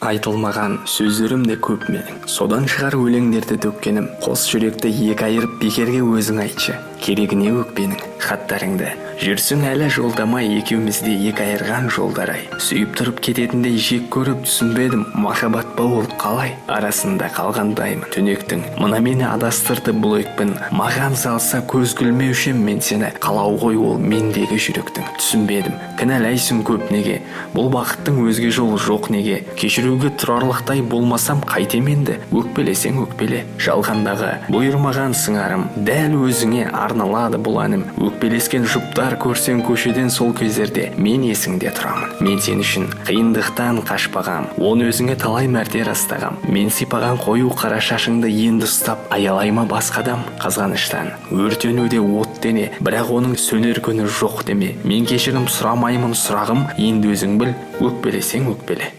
Айтылмаған сөздерім де көп менің. Содан шығар өлеңдерді төккенім. Қос жүректі екі айырып бекерге өзің айтшы. Керегіне өкпенің хаттарыңды. Жүрсің әлі жолдамай екеумізде екі айырған жолдарай. Сүйіп тұрып кететіндей жек көріп түсінбедім. Махаббат па ол қалай? Арасында қалғандаймын. Түнектің мына мені адастырды бұл екпін. Маған салса көз күлмеушем мен сені. Қалау ғой ол мендегі жүректің. Түсінбедім. Кінәлайсың көп неге? Бұл бақыттың өзге жолы жоқ неге? Кешіруге тұрарлықтай болмасам қайтем енді? Өкпелесең өкпеле. Жалғандағы бұйырмаған сыңарым. Дәл өзіңе арналады бұл әнім. Өкпелескен жұптар көрсең көшеден сол кездерде мен есіңде тұрамын. Мен сен үшін қиындықтан қашпағам. Оны өзіңе талай мәрте растағам. Мен сипаған қою қара шашыңды енді ұстап аялайма басқадам. Қызғаныштан өртенуде от дене, бірақ оның сөнер күні жоқ деме. Мен кешірім сұрамаймын, сұрағым енді өзің біл. Өкпелесең өкпеле.